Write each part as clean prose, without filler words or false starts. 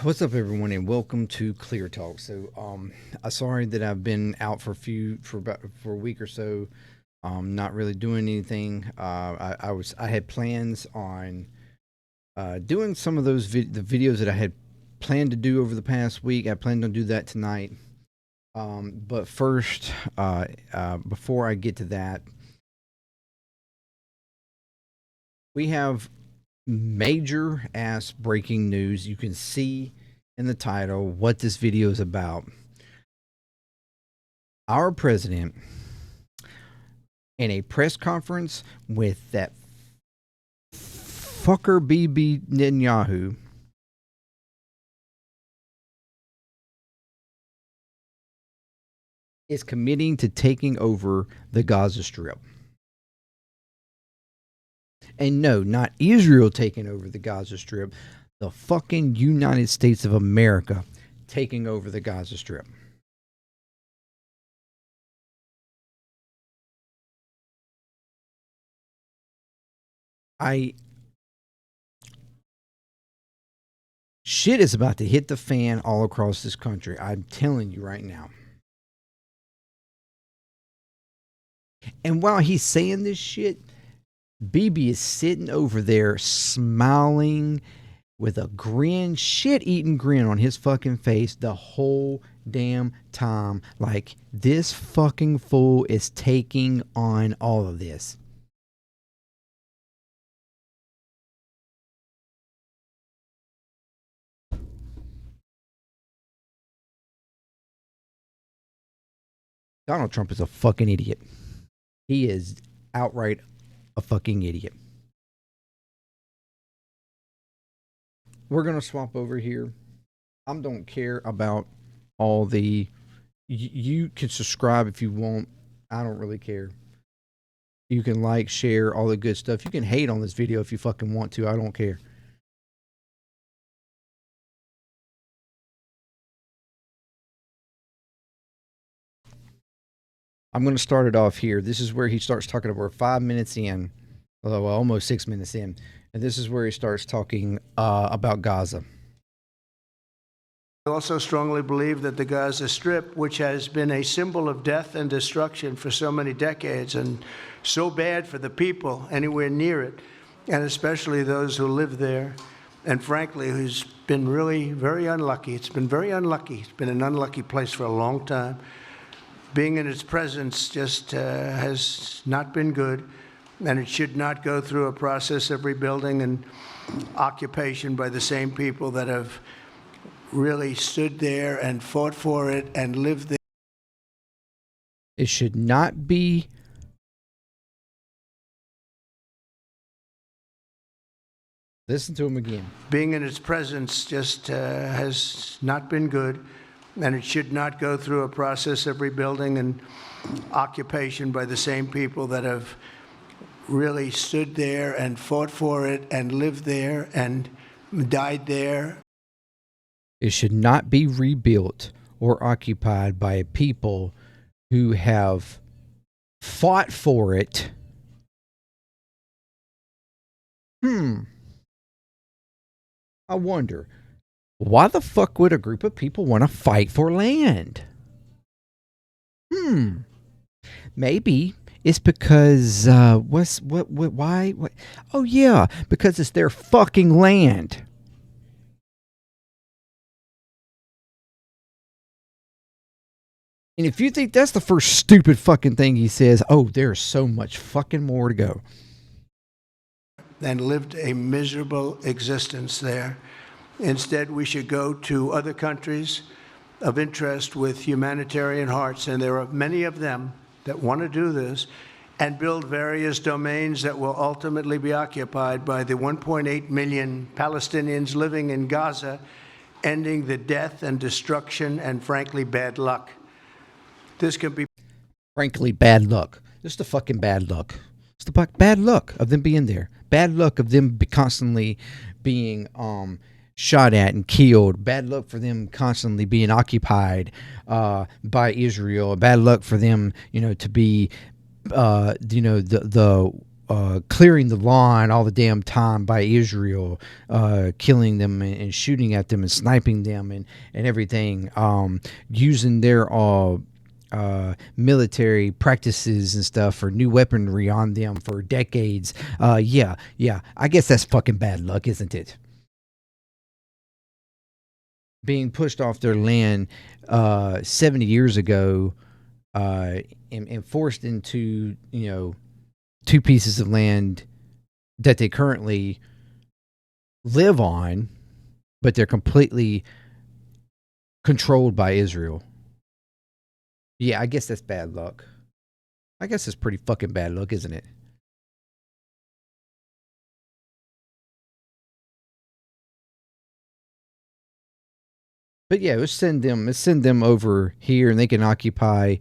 What's up, everyone, and welcome to ClearTalk. So, I'm sorry that I've been out for a week or so, not really doing anything. I had plans on doing some of the videos that I had planned to do over the past week. I planned on do that tonight. But first, before I get to that, we have major ass breaking news. You can see in the title what this video is about. Our president, in a press conference with that fucker Bibi Netanyahu, is committing to taking over the Gaza Strip. And no, not Israel taking over the Gaza Strip. The fucking United States of America taking over the Gaza Strip. Shit is about to hit the fan all across this country. I'm telling you right now. And while he's saying this shit, Bibi is sitting over there smiling with a grin, shit-eating grin on his fucking face the whole damn time. Like, this fucking fool is taking on all of this. Donald Trump is a fucking idiot. He is outright a fucking idiot. We're going to swap over here. I don't care about all the... You can subscribe if you want. I don't really care. You can like, share, all the good stuff. You can hate on this video if you fucking want to. I don't care. I'm going to start it off here. This is where he starts talking about 5 minutes in. Well, almost 6 minutes in. And this is where he starts talking about Gaza. I also strongly believe that the Gaza Strip, which has been a symbol of death and destruction for so many decades and so bad for the people anywhere near it, and especially those who live there, and frankly, who's been really very unlucky. It's been very unlucky. It's been an unlucky place for a long time. Being in its presence just has not been good, and it should not go through a process of rebuilding and occupation by the same people that have really stood there and fought for it and lived there. It should not be... Listen to him again. Being in its presence just has not been good, and it should not go through a process of rebuilding and occupation by the same people that have really stood there and fought for it and lived there and died there. It should not be rebuilt or occupied by a people who have fought for it. I wonder, why the fuck would a group of people want to fight for land? Maybe it's because why? Oh yeah, because it's their fucking land. And if you think that's the first stupid fucking thing he says, oh, there's so much fucking more to go. And lived a miserable existence there. Instead, we should go to other countries of interest with humanitarian hearts, and there are many of them that want to do this, and build various domains that will ultimately be occupied by the 1.8 million Palestinians living in Gaza, ending the death and destruction and, frankly, bad luck. This can be... Frankly, bad luck. Just the fucking bad luck. It's the bad luck of them being there. Bad luck of them constantly being shot at and killed. Bad luck for them constantly being occupied by Israel. Bad luck for them, to be, the clearing the lawn all the damn time by Israel, killing them and shooting at them and sniping them and everything, using their military practices and stuff for new weaponry on them for decades. Yeah, I guess that's fucking bad luck, isn't it? Being pushed off their land 70 years ago, and forced into, two pieces of land that they currently live on, but they're completely controlled by Israel. Yeah, I guess that's bad luck. I guess it's pretty fucking bad luck, isn't it? But yeah, let's send them over here, and they can occupy,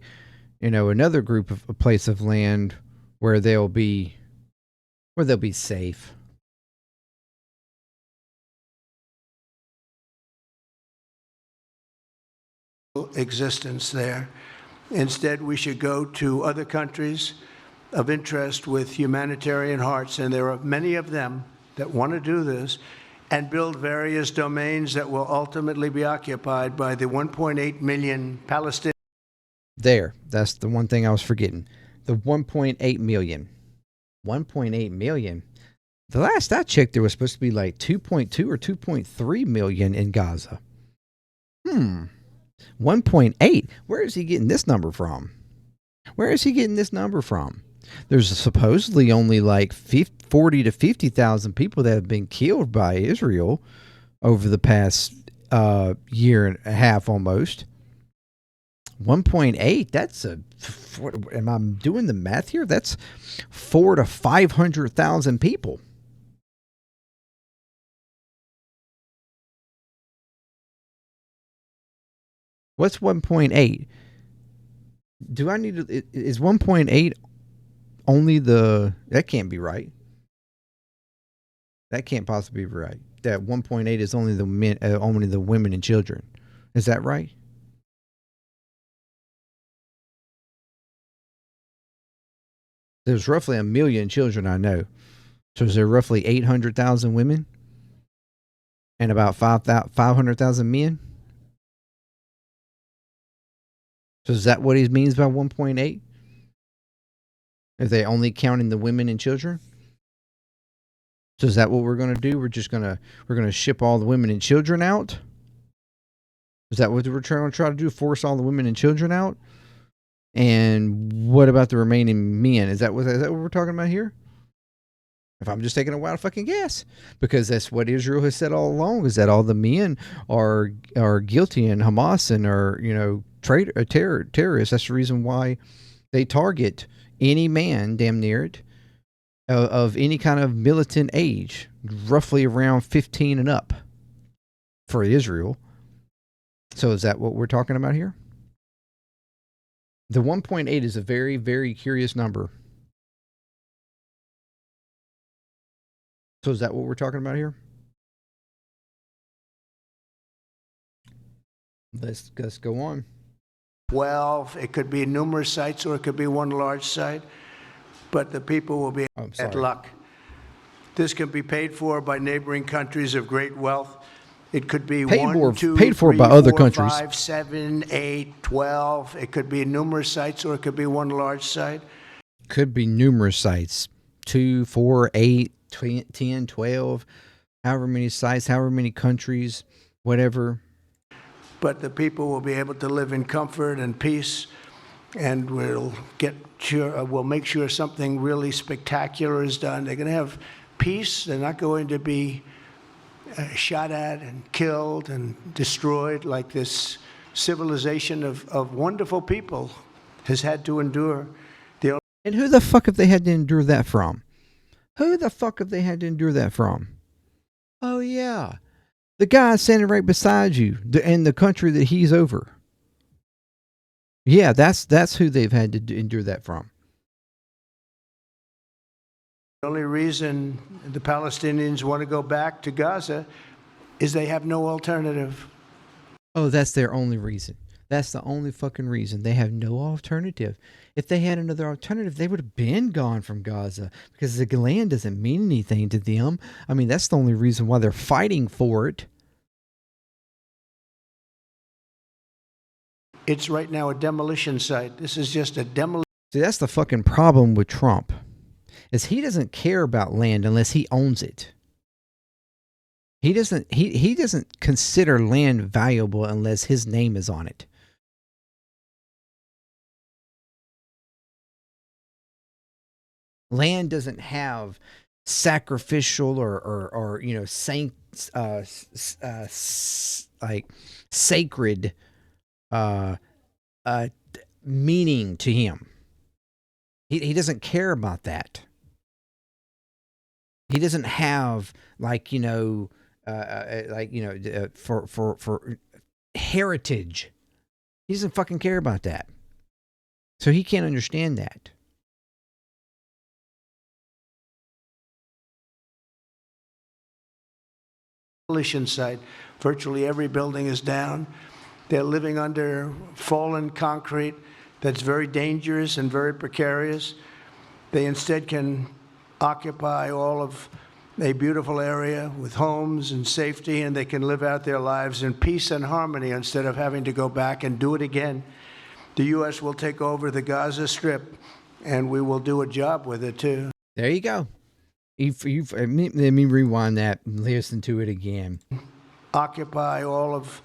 another group of a place of land where they'll be safe. Existence there. Instead, we should go to other countries of interest with humanitarian hearts, and there are many of them that want to do this, and build various domains that will ultimately be occupied by the 1.8 million Palestinians. That's the one thing I was forgetting. The 1.8 million. 1.8 million. The last I checked, there was supposed to be like 2.2 or 2.3 million in Gaza. 1.8. Where is he getting this number from? There's supposedly only like 40 to 50,000 people that have been killed by Israel over the past year and a half almost. 1.8. That's am I doing the math here? That's 400,000 to 500,000 people. What's 1.8? Do I need to? Is 1.8 only the? That can't be right. That can't possibly be right. That 1.8 is only the men, only the women and children. Is that right? There's roughly 1 million children, I know. So is there roughly 800,000 women and about 500,000 men? So is that what he means by 1.8? Are they only counting the women and children? So is that what we're going to do? We're going to ship all the women and children out? Is that what we're trying to do? Force all the women and children out? And what about the remaining men? Is that what we're talking about here? If I'm just taking a wild fucking guess, because that's what Israel has said all along, is that all the men are guilty in Hamas and are terrorists. That's the reason why they target any man, damn near it, of any kind of militant age, roughly around 15 and up, for Israel. So is that what we're talking about here? The 1.8 is a very, very curious number. So is that what we're talking about here? Let's go on. 12, it could be numerous sites or it could be one large site, but the people will be at luck. This can be paid for by neighboring countries of great wealth. It could be paid for by other countries. 5, 7, 8, 12. It could be numerous sites or it could be one large site. Could be numerous sites. 2, 4, 8, 10, 12, however many sites, however many countries, whatever. But the people will be able to live in comfort and peace, and we'll make sure something really spectacular is done. They're going to have peace. They're not going to be shot at and killed and destroyed like this civilization of wonderful people has had to endure. And who the fuck have they had to endure that from? Oh, yeah. The guy standing right beside you in the country that he's over. Yeah, that's who they've had to endure that from. The only reason the Palestinians want to go back to Gaza is they have no alternative. Oh, that's their only reason. That's the only fucking reason. They have no alternative. If they had another alternative, they would have been gone from Gaza because the land doesn't mean anything to them. I mean, that's the only reason why they're fighting for it. It's right now a demolition site. This is just a demolition. See, that's the fucking problem with Trump, is he doesn't care about land unless he owns it. He doesn't consider land valuable unless his name is on it. Land doesn't have sacrificial or you know like sacred uh, meaning to him. He doesn't care about that. He doesn't have like for heritage. He doesn't fucking care about that. So he can't understand that. Demolition site. Virtually every building is down. They're living under fallen concrete that's very dangerous and very precarious. They instead can occupy all of a beautiful area with homes and safety, and they can live out their lives in peace and harmony instead of having to go back and do it again. The U.S. will take over the Gaza Strip, and we will do a job with it, too. There you go. Let me rewind that and listen to it again. Occupy all of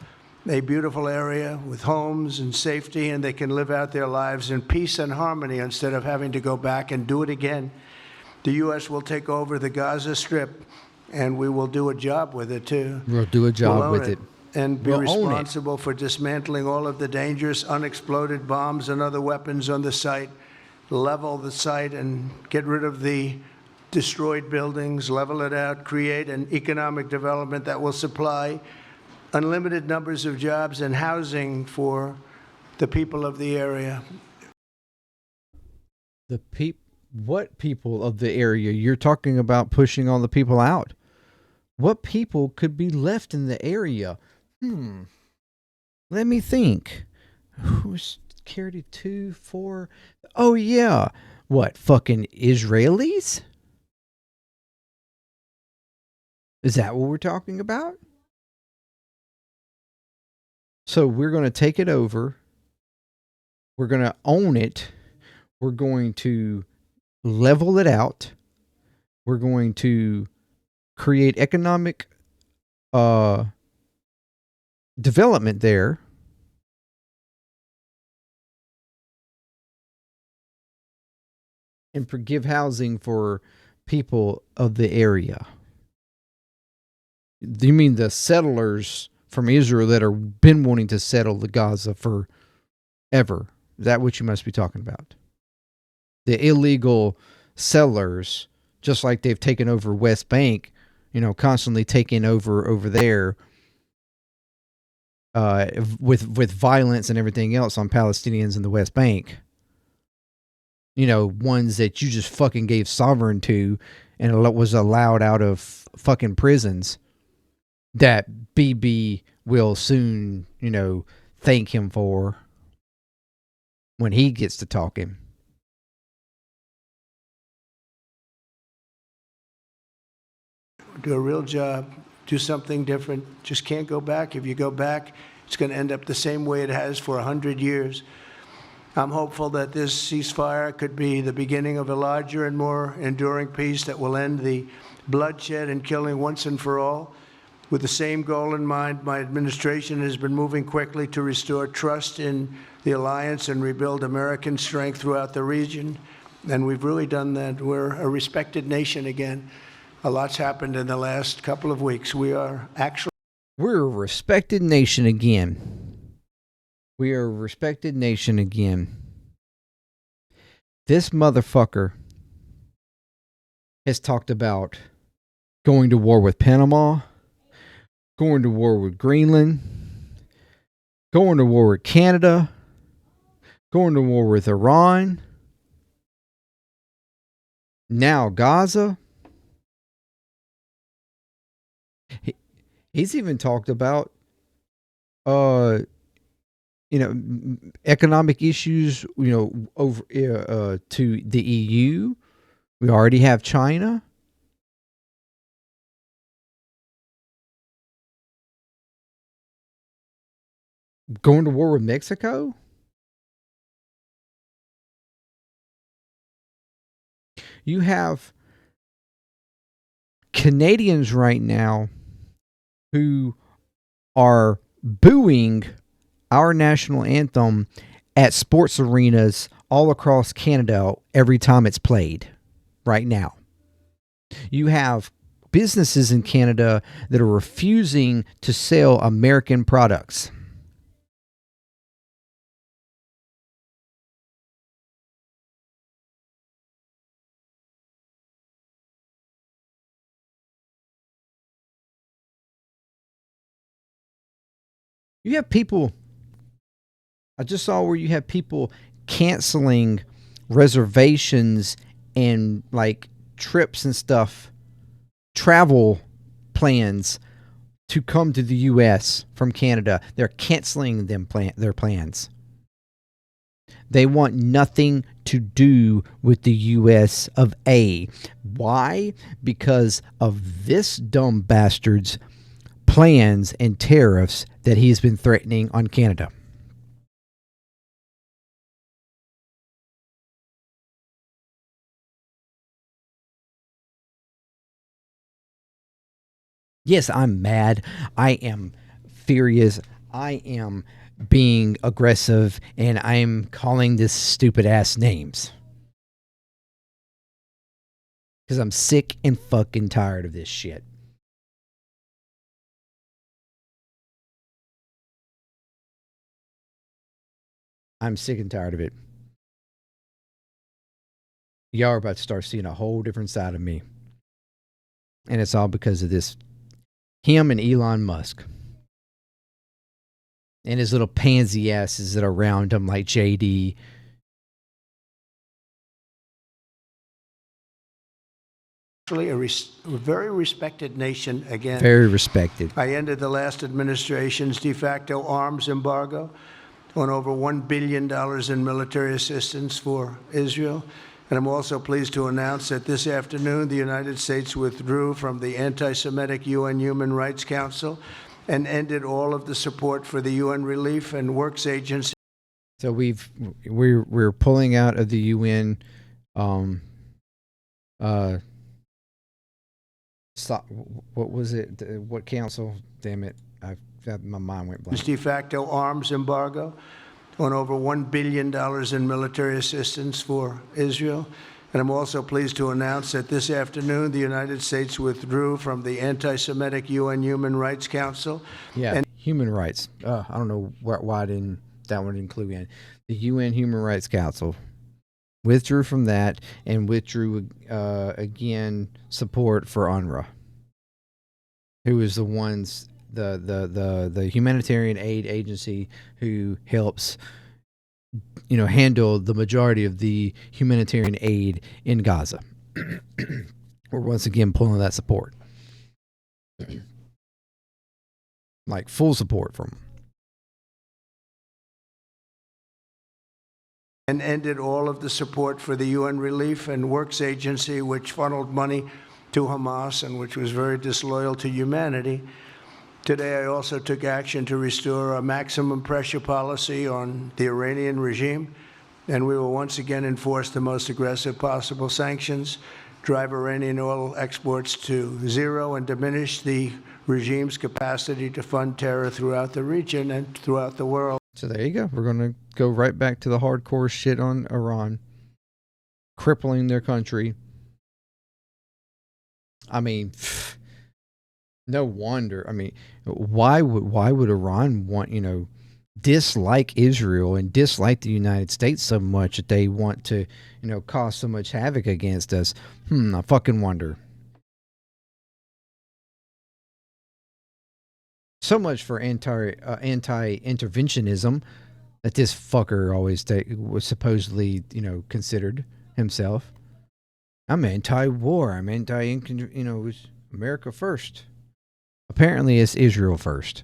a beautiful area with homes and safety, and they can live out their lives in peace and harmony instead of having to go back and do it again. The U.S. will take over the Gaza Strip, and we will do a job with it, too. We'll do a job with it. And be responsible for dismantling all of the dangerous unexploded bombs and other weapons on the site, level the site and get rid of the destroyed buildings, level it out, create an economic development that will supply unlimited numbers of jobs and housing for the people of the area. What people of the area? You're talking about pushing all the people out. What people could be left in the area? Let me think. Who's Security 2, 4? Oh, yeah. What, fucking Israelis? Is that what we're talking about? So we're going to take it over. We're going to own it. We're going to level it out. We're going to create economic development there. And give housing for people of the area. Do you mean the settlers from Israel that are been wanting to settle the Gaza forever? Is that what you must be talking about? The illegal settlers, just like they've taken over West Bank, constantly taking over there with violence and everything else on Palestinians in the West Bank. Ones that you just fucking gave sovereign to and was allowed out of fucking prisons that BB will soon, thank him for when he gets to talking. Do a real job, do something different. Just can't go back. If you go back, it's going to end up the same way it has for 100 years. I'm hopeful that this ceasefire could be the beginning of a larger and more enduring peace that will end the bloodshed and killing once and for all. With the same goal in mind, my administration has been moving quickly to restore trust in the alliance and rebuild American strength throughout the region. And we've really done that. We're a respected nation again. A lot's happened in the last couple of weeks. We're a respected nation again. We are a respected nation again. This motherfucker has talked about going to war with Panama, going to war with Greenland, going to war with Canada, going to war with Iran, now Gaza. He's even talked about economic issues, over to the EU. We already have China. Going to war with Mexico. You have Canadians right now who are booing our national anthem at sports arenas all across Canada every time it's played right now. You have businesses in Canada that are refusing to sell American products. You have people, I just saw where you have people canceling reservations and like trips and stuff, travel plans to come to the U.S. from Canada. They're canceling their plans. They want nothing to do with the U.S. of A. Why? Because of this dumb bastard's plans and tariffs that he's been threatening on Canada. Yes, I'm mad. I am furious. I am being aggressive, and I'm calling this stupid ass names. Because I'm sick and fucking tired of this shit. I'm sick and tired of it. Y'all are about to start seeing a whole different side of me. And it's all because of this. Him and Elon Musk. And his little pansy asses that are around him like JD. Actually, a very respected nation again. Very respected. I ended the last administration's de facto arms embargo on over $1 billion in military assistance for Israel. And I'm also pleased to announce that this afternoon, the United States withdrew from the anti-Semitic UN Human Rights Council and ended all of the support for the UN Relief and Works Agency. So we're pulling out of the UN. What was it? What council? Damn it! My mind went blank. De facto arms embargo on over $1 billion in military assistance for Israel. And I'm also pleased to announce that this afternoon, the United States withdrew from the anti-Semitic UN Human Rights Council. Yeah, human rights. I don't know why that one include in the UN Human Rights Council. Withdrew from that and withdrew again support for UNRWA, who is the ones the humanitarian aid agency who helps handle the majority of the humanitarian aid in Gaza. We're once again pulling that support, like full support from them. And ended all of the support for the UN Relief and Works Agency, which funneled money to Hamas and which was very disloyal to humanity. Today, I also took action to restore a maximum pressure policy on the Iranian regime, and we will once again enforce the most aggressive possible sanctions, drive Iranian oil exports to zero, and diminish the regime's capacity to fund terror throughout the region and throughout the world. So there you go. We're going to go right back to the hardcore shit on Iran, crippling their country. I mean, no wonder. I mean, why would Iran want, dislike Israel and dislike the United States so much that they want to, cause so much havoc against us? I fucking wonder. So much for anti-interventionism that this fucker always was supposedly, considered himself. I'm anti-war. I'm America first. Apparently, it's Israel first.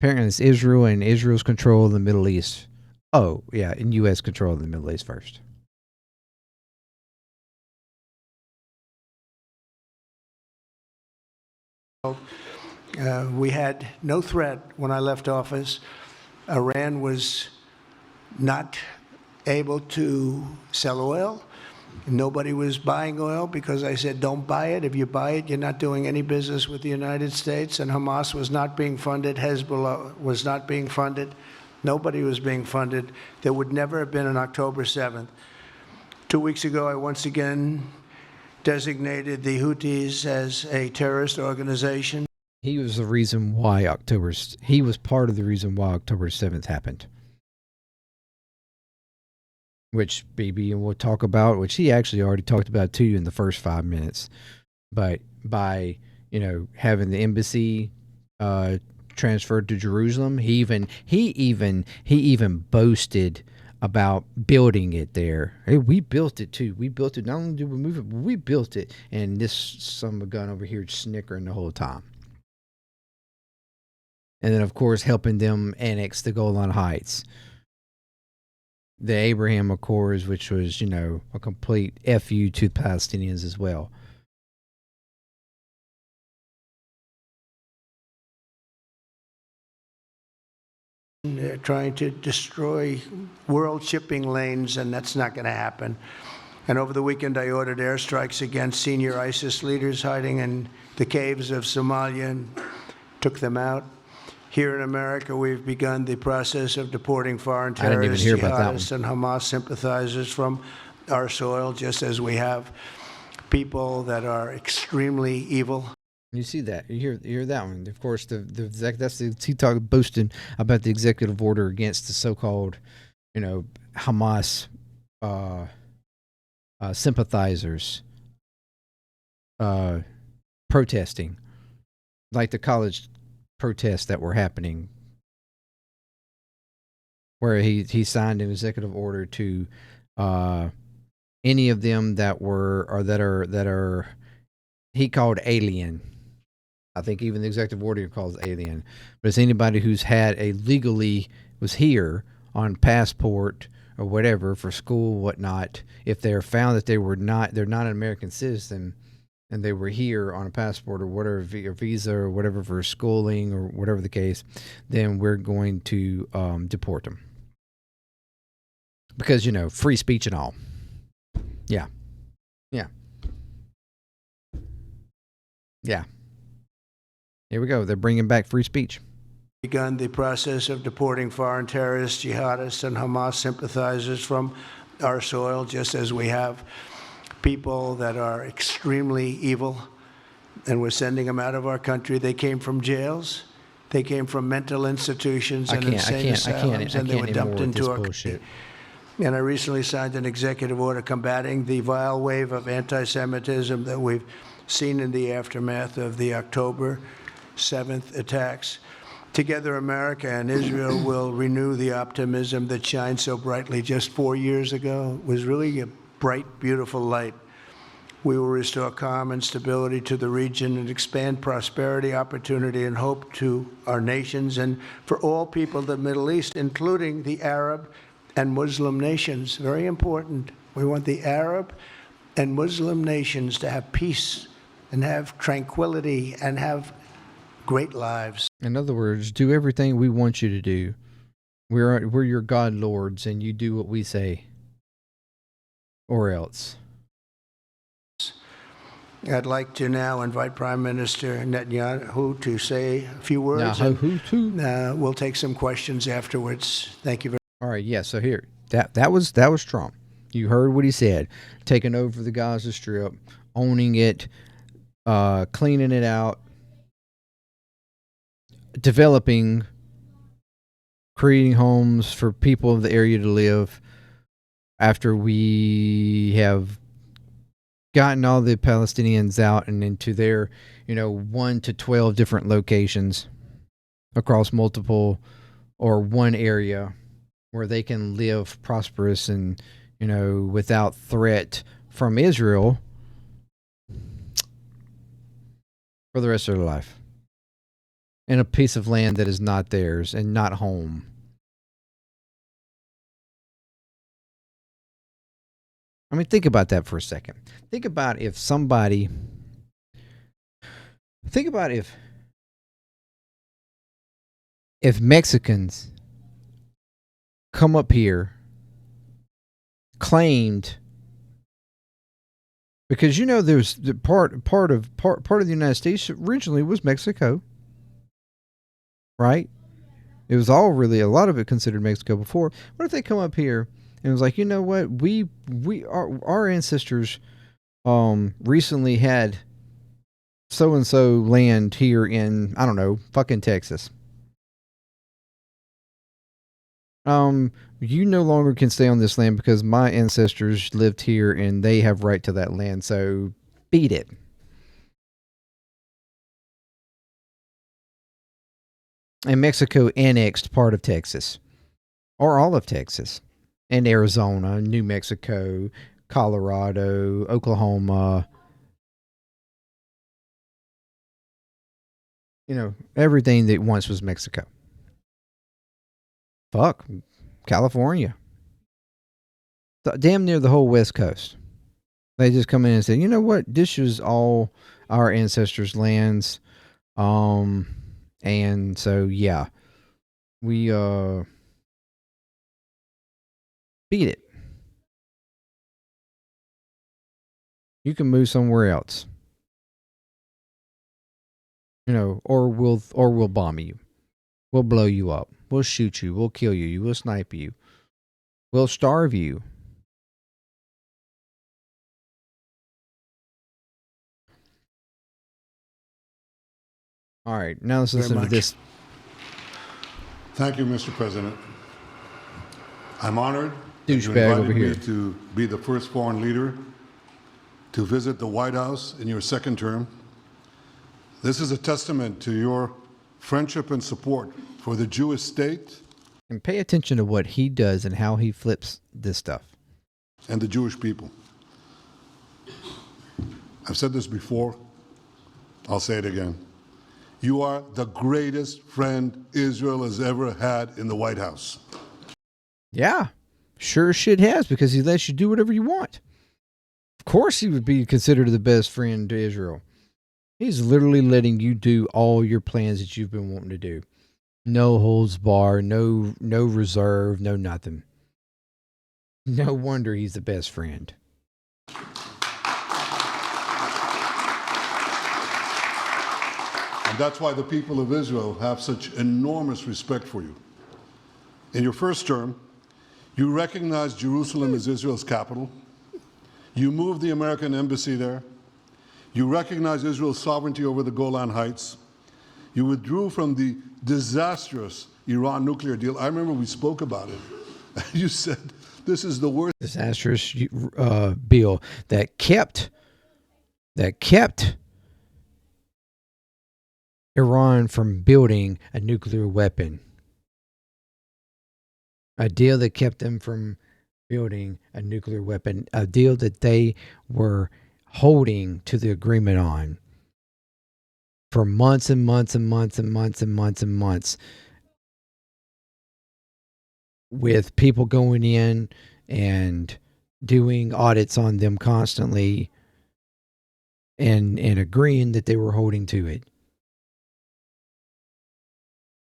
Apparently, it's Israel and Israel's control of the Middle East. Oh, yeah, and U.S. control of the Middle East first. We had no threat when I left office. Iran was not able to sell oil. Nobody was buying oil because I said, don't buy it. If you buy it, you're not doing any business with the United States. And Hamas was not being funded. Hezbollah was not being funded. Nobody was being funded. There would never have been an October 7th. 2 weeks ago, I once again designated the Houthis as a terrorist organization. He was the reason why he was part of the reason why October 7th happened. Which BB will talk about, which he actually already talked about to you in the first 5 minutes. But by, having the embassy transferred to Jerusalem, he even boasted about building it there. Hey, we built it too. We built it. Not only did we move it, but we built it. And this son of a gun over here snickering the whole time. And then, of course, helping them annex the Golan Heights. The Abraham Accords, which was, a complete FU to the Palestinians as well. They're trying to destroy world shipping lanes, and that's not going to happen. And over the weekend, I ordered airstrikes against senior ISIS leaders hiding in the caves of Somalia and took them out. Here in America, we've begun the process of deporting foreign terrorists, jihadists, and Hamas sympathizers from our soil, just as we have people that are extremely evil. You see that? You hear that one? Of course, he talked boasting about the executive order against the so-called, Hamas sympathizers protesting, like the college protests that were happening, where he signed an executive order to any of them that were or that are he called alien. I think even the executive order calls alien, but it's anybody who's had was here on passport or whatever for school, whatnot. If they're found that they're not an American citizen, and they were here on a passport or whatever, or visa or whatever for schooling or whatever the case, then we're going to deport them. Because, free speech and all. Yeah. Yeah. Yeah. Here we go. They're bringing back free speech. Begun the process of deporting foreign terrorists, jihadists, and Hamas sympathizers from our soil, just as we have people that are extremely evil, and we're sending them out of our country. They came from jails. They came from mental institutions and insane asylums, and they were dumped into our bullshit. And I recently signed an executive order combating the vile wave of anti-Semitism that we've seen in the aftermath of the October 7th attacks. Together, America and Israel will renew the optimism that shined so brightly just 4 years ago. It was really a bright, beautiful light. We will restore calm and stability to the region and expand prosperity, opportunity, and hope to our nations and for all people of the Middle East, including the Arab and Muslim nations. Very important. We want the Arab and Muslim nations to have peace and have tranquility and have great lives. In other words, do everything we want you to do. We're your God lords, and you do what we say, or else. I'd like to now invite Prime Minister Netanyahu to say a few words. We'll take some questions afterwards. Thank you very much. All right, yeah. So here, that was Trump. You heard what he said. Taking over the Gaza Strip, owning it, cleaning it out, developing, creating homes for people of the area to live. After we have gotten all the Palestinians out and into their, 1 to 12 different locations across multiple or one area where they can live prosperous and, without threat from Israel for the rest of their life. in a piece of land that is not theirs and not home. I mean, think about that for a second. Think about if somebody, think about if Mexicans come up here, claimed, because you know there's the part of the United States originally was Mexico, right? It was all really a lot of it considered Mexico before. What if they come up here and it was like, you know what, our ancestors recently had so and so land here in, I don't know, fucking Texas. You no longer can stay on this land because my ancestors lived here and they have right to that land, so beat it. And Mexico annexed part of Texas, or all of Texas, and Arizona, New Mexico, Colorado, Oklahoma, you know, everything that once was Mexico. Fuck, California. Damn near the whole West Coast. They just come in and say, you know what, this is all our ancestors' lands. And so, yeah, we, beat it. You can move somewhere else. You know, or we'll bomb you. We'll blow you up. We'll shoot you. We'll kill you. We'll snipe you. We'll starve you. All right, now let's listen to this. Thank you, Mr. President. I'm honored that you Douchebag over invited here me to be the first foreign leader to visit the White House in your second term. This is a testament to your friendship and support for the Jewish state. And pay attention to what he does and how he flips this stuff. And the Jewish people. I've said this before. I'll say it again. You are the greatest friend Israel has ever had in the White House. Yeah, sure shit has, because he lets you do whatever you want. Of course he would be considered the best friend to Israel. He's literally letting you do all your plans that you've been wanting to do. No holds bar, no reserve, no nothing. No wonder he's the best friend. And that's why the people of Israel have such enormous respect for you. In your first term, you recognized Jerusalem as Israel's capital. You moved the American embassy there. You recognized Israel's sovereignty over the Golan Heights. You withdrew from the disastrous Iran nuclear deal. I remember we spoke about it. You said, this is the worst. Disastrous bill that kept Iran from building a nuclear weapon. A deal that kept them from building a nuclear weapon. A deal that they were holding to the agreement on for months and months and months and months and months and months, with people going in and doing audits on them constantly and agreeing that they were holding to it.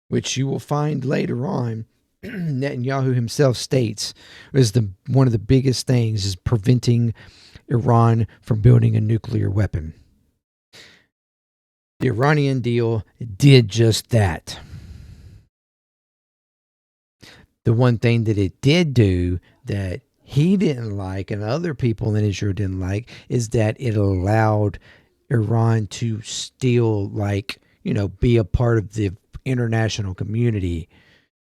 Which you will find later on, Netanyahu himself states is one of the biggest things is preventing Iran from building a nuclear weapon. The Iranian deal did just that. The one thing that it did do that he didn't like and other people in Israel didn't like is that it allowed Iran to still, like, you know, be a part of the international community.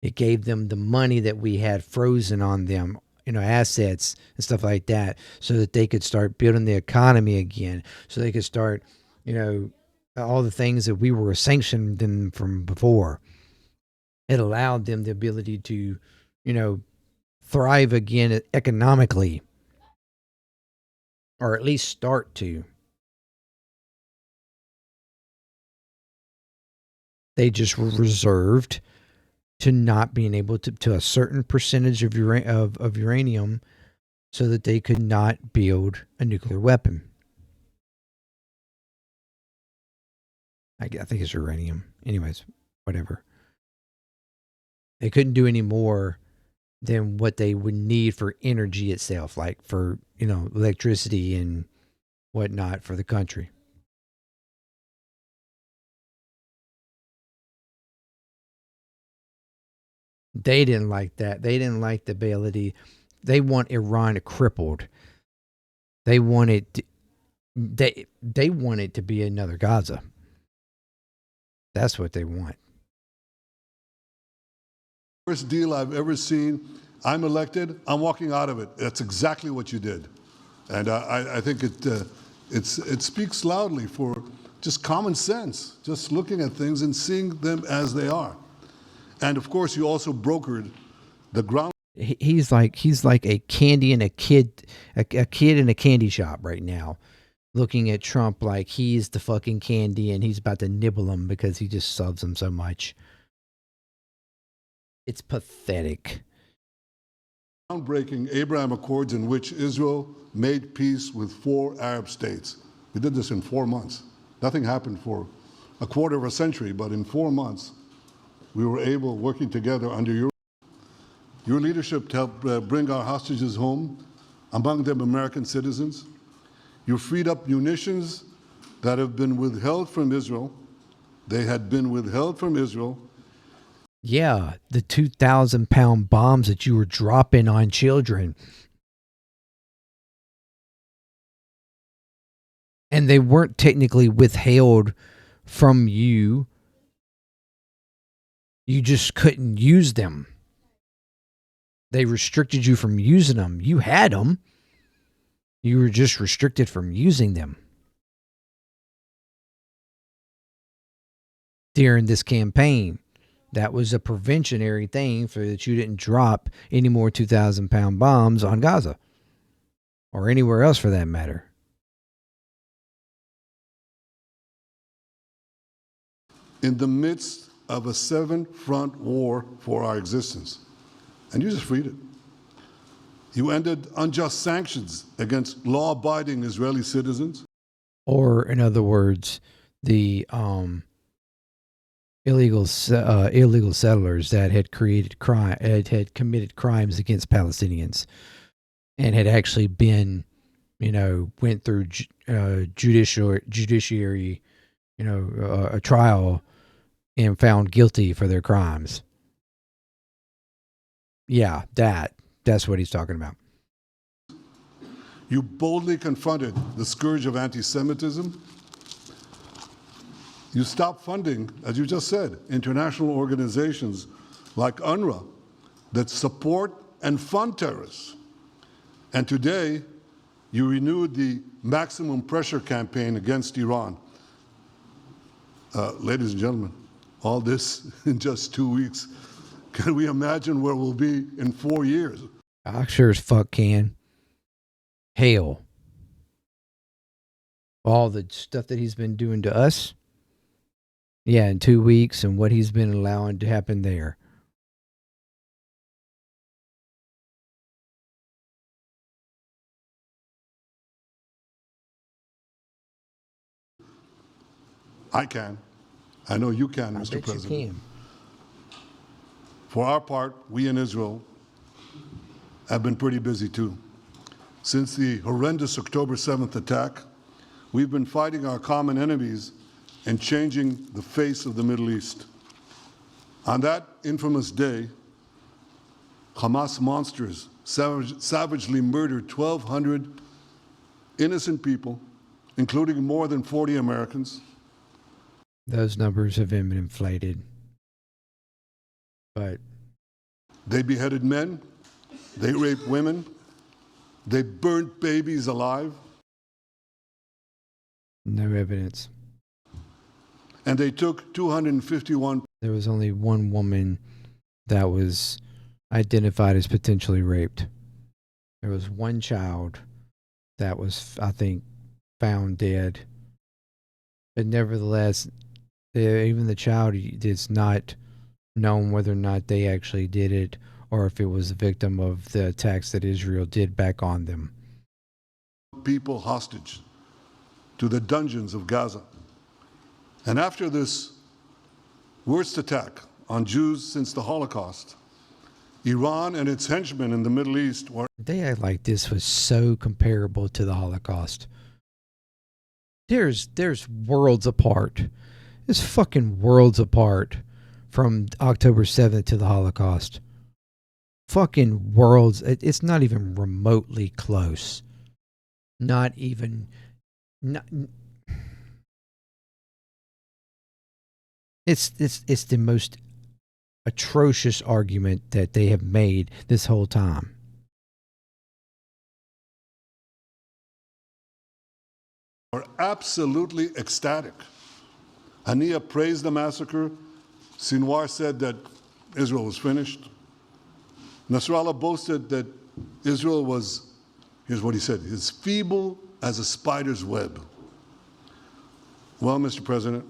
It gave them the money that we had frozen on them, you know, assets and stuff like that, so that they could start building the economy again, so they could start, you know, all the things that we were sanctioned them from before. It allowed them the ability to, you know, thrive again economically, or at least start to. They just were reserved to not being able to a certain percentage of uranium so that they could not build a nuclear weapon. I think it's uranium. Anyways, whatever. They couldn't do any more than what they would need for energy itself, like for, electricity and whatnot for the country. They didn't like that. They didn't like the ability. They want Iran crippled. They wanted they want it to be another Gaza. That's what they want. Worst deal I've ever seen. I'm elected. I'm walking out of it. That's exactly what you did, and I think it speaks loudly for just common sense, just looking at things and seeing them as they are. And of course, you also brokered the ground. He's like a candy and a kid in a candy shop right now, looking at Trump like he's the fucking candy and he's about to nibble him because he just loves him so much. It's pathetic. Groundbreaking Abraham Accords in which Israel made peace with 4 Arab states. We did this in 4 months. Nothing happened for a quarter of a century, but in 4 months, we were able, working together under your leadership, to help bring our hostages home, among them American citizens. You freed up munitions that have been withheld from Israel. They had been withheld from Israel. Yeah, the 2,000-pound bombs that you were dropping on children. And they weren't technically withheld from you. You just couldn't use them. They restricted you from using them. You had them. You were just restricted from using them. During this campaign, that was a preventionary thing so that you didn't drop any more 2,000-pound bombs on Gaza or anywhere else for that matter. In the midst of a 7-front war for our existence. And you just freed it. You ended unjust sanctions against law-abiding Israeli citizens. Or, in other words, the illegal settlers that had committed crimes against Palestinians, and had actually been, went through judiciary, a trial, and found guilty for their crimes. Yeah, that's what he's talking about. You boldly confronted the scourge of anti-Semitism. You stopped funding, as you just said, international organizations like UNRWA that support and fund terrorists. And today, you renewed the maximum pressure campaign against Iran. Ladies and gentlemen, all this in just 2 weeks. Can we imagine where we'll be in 4 years? I sure as fuck can. Hell. All the stuff that he's been doing to us. Yeah, in 2 weeks, and what he's been allowing to happen there. I can. I know you can, Mr. President. You can. For our part, we in Israel have been pretty busy too. Since the horrendous October 7th attack, we've been fighting our common enemies and changing the face of the Middle East. On that infamous day, Hamas monsters savagely murdered 1,200 innocent people, including more than 40 Americans. Those numbers have been inflated. But they beheaded men, they raped women, they burnt babies alive. No evidence. And they took 251. There was only one woman that was identified as potentially raped. There was one child that was, I think, found dead. But nevertheless, Even the child is not known whether or not they actually did it or if it was a victim of the attacks that Israel did back on them. People hostage to the dungeons of Gaza. And after this worst attack on Jews since the Holocaust, Iran and its henchmen in the Middle East were... They act like this was so comparable to the Holocaust. There's worlds apart. There's fucking worlds apart from October 7th to the Holocaust. Fucking worlds. It's not even remotely close. Not even... It's the most atrocious argument that they have made this whole time. Are absolutely ecstatic. Haniya praised the massacre. Sinwar said that Israel was finished. Nasrallah boasted that Israel was, here's what he said, as feeble as a spider's web. Well, Mr. President,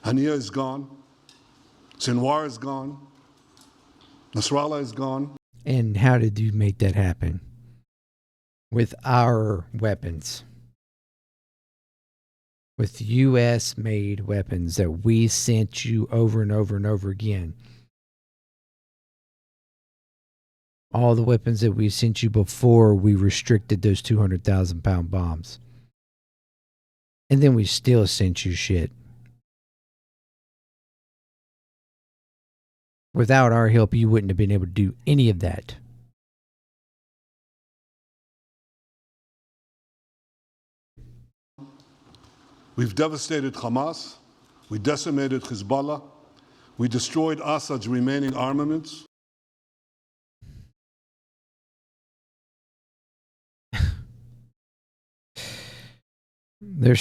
Haniya is gone. Sinwar is gone. Nasrallah is gone. And how did you make that happen? With our weapons. With U.S.-made weapons that we sent you over and over and over again. All the weapons that we sent you before we restricted those 200,000-pound bombs. And then we still sent you shit. Without our help, you wouldn't have been able to do any of that. We've devastated Hamas. We decimated Hezbollah. We destroyed Assad's remaining armaments. They're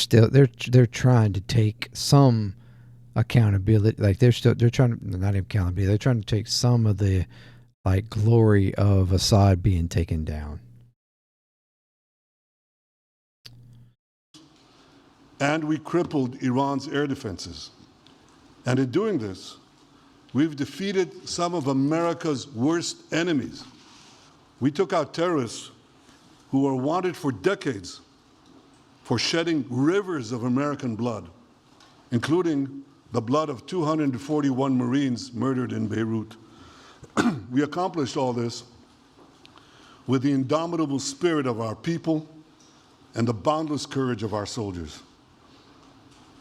trying to take some accountability. Like they're trying to, not accountability. They're trying to take some of the glory of Assad being taken down. And we crippled Iran's air defenses. And in doing this, we've defeated some of America's worst enemies. We took out terrorists who were wanted for decades for shedding rivers of American blood, including the blood of 241 Marines murdered in Beirut. We accomplished all this with the indomitable spirit of our people and the boundless courage of our soldiers.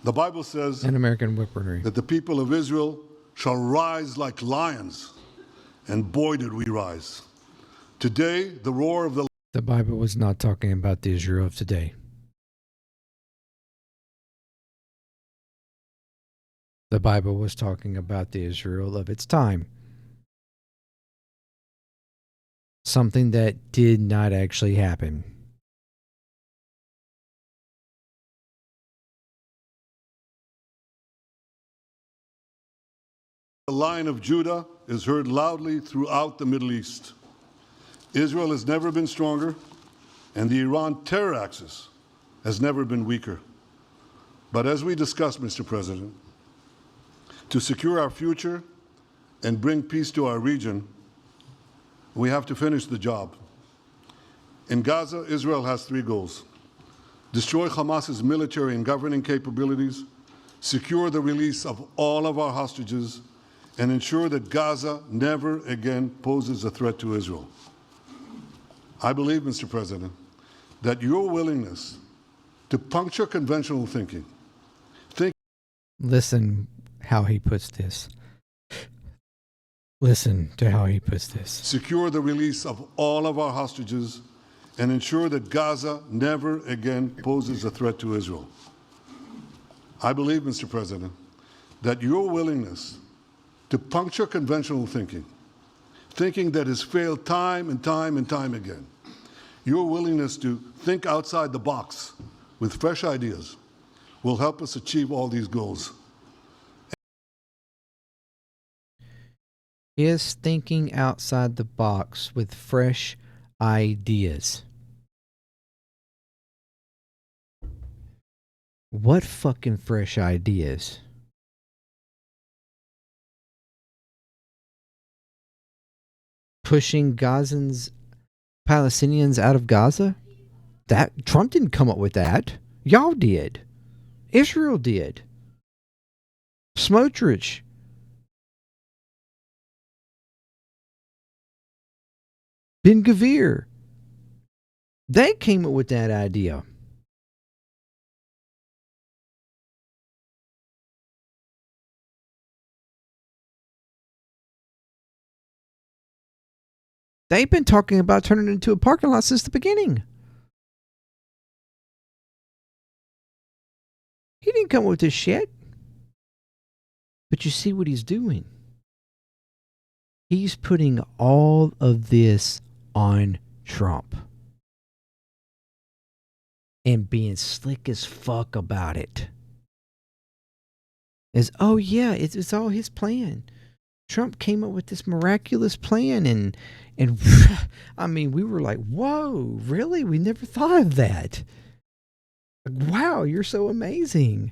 The Bible says And American weaponry. that the people of Israel shall rise like lions, and boy did we rise. Today, the roar of The Bible was not talking about the Israel of today. The Bible was talking about the Israel of its time. Something that did not actually happen. The Lion of Judah is heard loudly throughout the Middle East. Israel has never been stronger, and the Iran terror axis has never been weaker. But as we discussed, Mr. President, to secure our future and bring peace to our region, we have to finish the job. In Gaza, Israel has three goals: destroy Hamas's military and governing capabilities, secure the release of all of our hostages, and ensure that Gaza never again poses a threat to Israel. I believe, Mr. President, that your willingness to puncture conventional thinking. Listen how he puts this. Listen to how he puts this. Secure the release of all of our hostages and ensure that Gaza never again poses a threat to Israel. I believe, Mr. President, that your willingness to puncture conventional thinking that has failed time and time and time again, your willingness to think outside the box with fresh ideas will help us achieve all these goals. Is thinking outside the box with fresh ideas. What fucking fresh ideas? pushing Palestinians out of Gaza? That Trump didn't come up with that. Y'all did. Israel did. Smotrich. Ben Gvir. They came up with that idea. They've been talking about turning it into a parking lot since the beginning. He didn't come up with this shit. But you see what he's doing. He's putting all of this on Trump. And being slick as fuck about it. Oh yeah, it's all his plan. Trump came up with this miraculous plan, and I mean, we were like, whoa, really? We never thought of that. Wow, you're so amazing.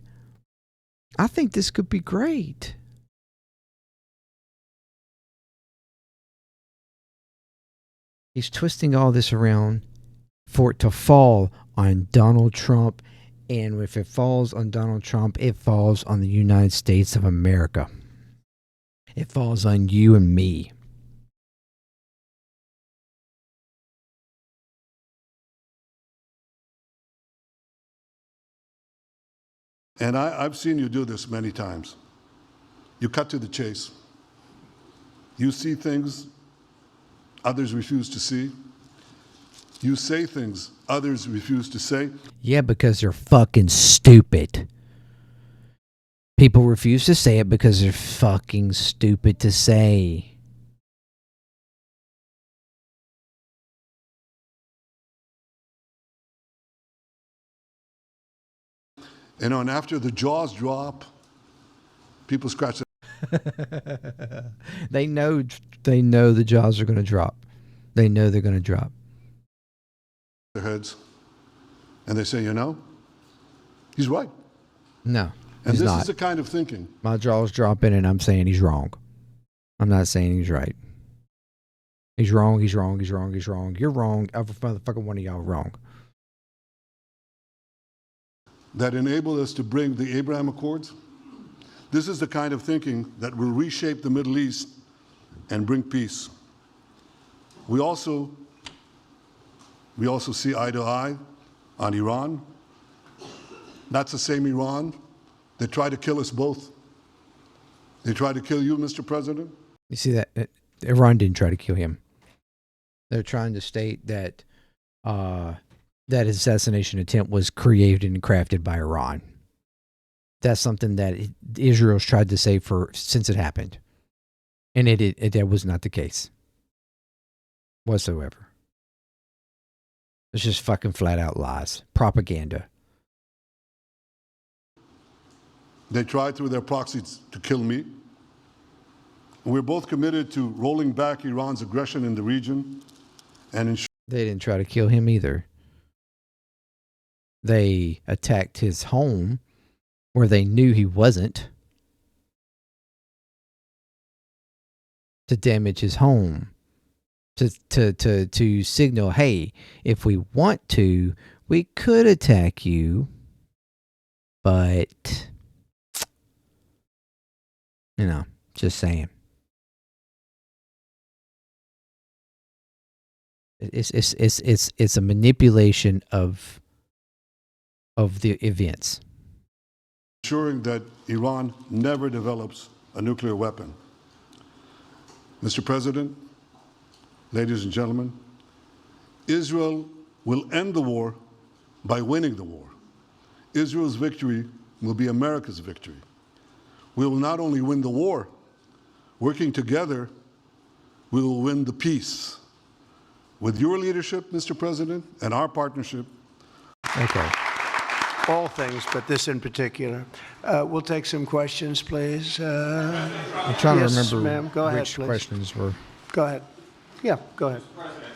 I think this could be great. He's twisting all this around for it to fall on Donald Trump. And if it falls on Donald Trump, it falls on the United States of America. It falls on you and me. And I've seen you do this many times. You cut to the chase. You see things others refuse to see. You say things others refuse to say. Yeah, because they're fucking stupid. People refuse to say it because they're fucking stupid to say. You know, and after the jaws drop, people scratch They know the jaws are going to drop. They know they're going to drop. their heads, and they say, you know, he's right. No, And he's this not. is the kind of thinking. My jaw's dropping and I'm saying he's wrong. I'm not saying he's right. He's wrong, he's wrong, he's wrong, he's wrong. You're wrong. Every motherfucking one of y'all wrong. That enabled us to bring the Abraham Accords. This is the kind of thinking that will reshape the Middle East and bring peace. We also see eye to eye on Iran. That's the same Iran that tried to kill us both. They tried to kill you, Mr. President. You see that? Iran didn't try to kill him. They're trying to state that that assassination attempt was created and crafted by Iran. That's something that Israel's tried to say since it happened. And that was not the case. Whatsoever. It's just fucking flat out lies. Propaganda. They tried through their proxies to kill me. And we're both committed to rolling back Iran's aggression in the region and ensuring They didn't try to kill him either. They attacked his home where they knew he wasn't to damage his home. To signal, hey, if we want to, we could attack you, but just saying. It's a manipulation of the events. ensuring that Iran never develops a nuclear weapon. Mr. President, ladies and gentlemen, Israel will end the war by winning the war. Israel's victory will be America's victory. We will not only win the war, working together, we will win the peace. With your leadership, Mr. President, and our partnership. Okay. All things, but this in particular. We'll take some questions, please. I'm trying yes, to remember ma'am. Go ahead, which please. questions were. Go ahead. Yeah, go ahead. President,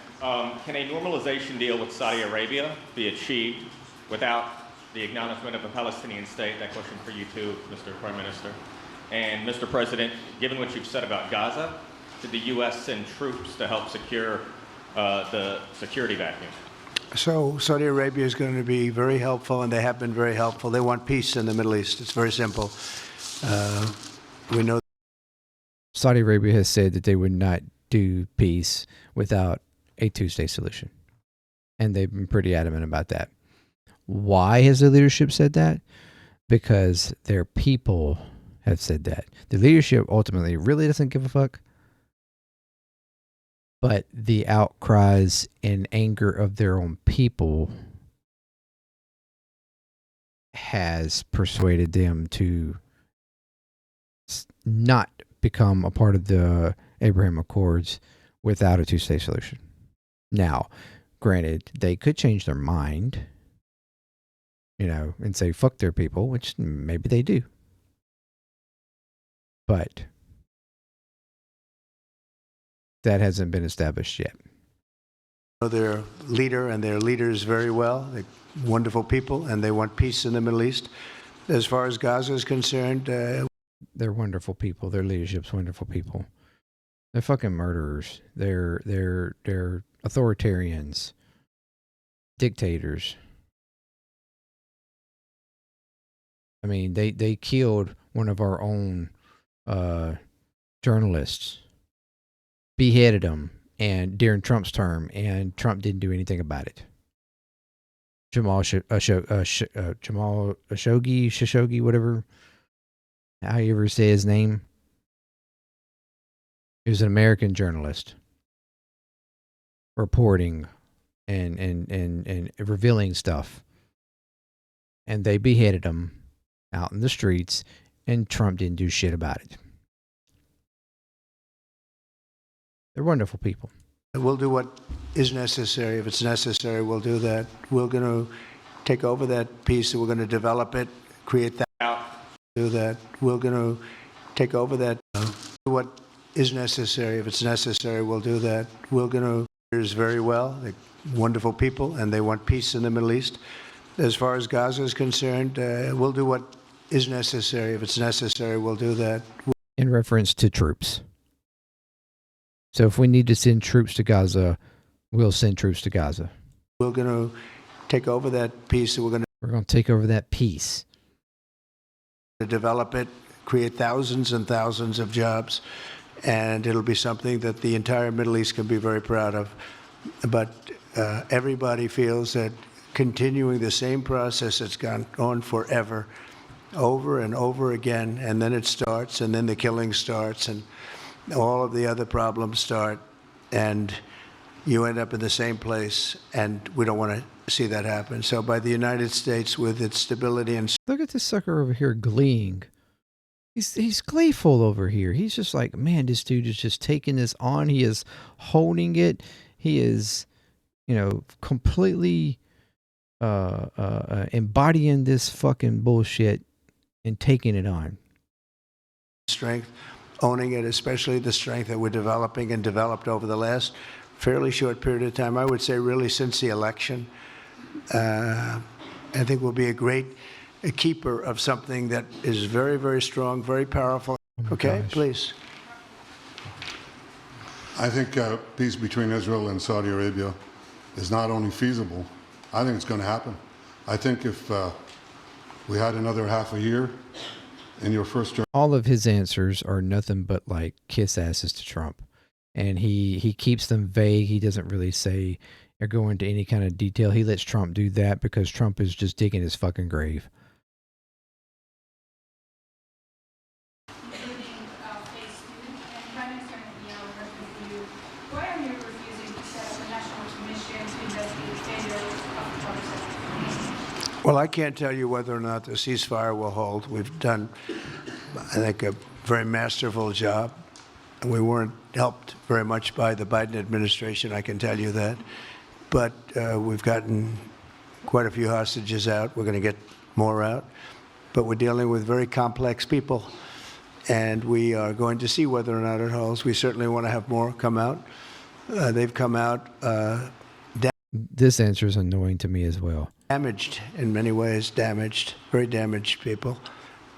can a normalization deal with Saudi Arabia be achieved without the acknowledgement of a Palestinian state? That question for you too, Mr. Prime Minister. And Mr. President, given what you've said about Gaza, did the U.S. send troops to help secure the security vacuum? So Saudi Arabia is going to be very helpful, and they have been very helpful. They want peace in the Middle East. It's very simple. We know Saudi Arabia has said that they would not do peace without a two-state solution. And they've been pretty adamant about that. Why has the leadership said that? Because their people have said that. The leadership ultimately really doesn't give a fuck. But the outcries and anger of their own people has persuaded them to not become a part of the Abraham Accords without a two-state solution. Now, granted, they could change their mind, and say fuck their people, which maybe they do. But that hasn't been established yet. their leader and their leaders very well. They're wonderful people, and they want peace in the Middle East. As far as Gaza is concerned, they're wonderful people. Their leadership's wonderful people. They're fucking murderers. They're authoritarians, dictators. I mean, they killed one of our own journalists, beheaded him, and during Trump's term, and Trump didn't do anything about it. Jamal Khashoggi, whatever, how you ever say his name. He was an American journalist reporting and revealing stuff. And they beheaded him out in the streets, and Trump didn't do shit about it. They're wonderful people. we'll do what is necessary. If it's necessary, we'll do that. We're going to take over that piece, and we're going to develop it, create that. Do that. We're going to take over that. Do what is necessary. If it's necessary, we'll do that. We're going to leaders very well. They're wonderful people, and they want peace in the Middle East. As far as Gaza is concerned, we'll do what is necessary. If it's necessary, we'll do that. In reference to troops. So if we need to send troops to Gaza, we'll send troops to Gaza. We're going to take over that piece, and we're going to take over that piece. To develop it, create thousands and thousands of jobs, and it'll be something that the entire Middle East can be very proud of. But everybody feels that continuing the same process that's gone on forever, over and over again, and then it starts, and then the killing starts, and all of the other problems start, and you end up in the same place, and we don't want to see that happen. So by the United States, with its stability and... Look at this sucker over here gleeing. He's gleeful over here. He's just like, man, this dude is just taking this on. He is holding it. He is, completely embodying this fucking bullshit and taking it on. Strength, owning it, especially the strength that we're developing and developed over the last fairly short period of time. I would say really since the election. I think we'll be a keeper of something that is very, very strong, very powerful. Okay, please. I think peace between Israel and Saudi Arabia is not only feasible, I think it's going to happen. I think if we had another half a year in your first term. All of his answers are nothing but like kiss asses to Trump. And he keeps them vague. He doesn't really say or go into any kind of detail. He lets Trump do that because Trump is just digging his fucking grave. Well, I can't tell you whether or not the ceasefire will hold. We've done, I think, a very masterful job. And we weren't helped very much by the Biden administration, I can tell you that. But we've gotten quite a few hostages out. We're going to get more out. But we're dealing with very complex people. And we are going to see whether or not it holds. We certainly want to have more come out. They've come out this answer is annoying to me as well. Damaged in many ways, very damaged people.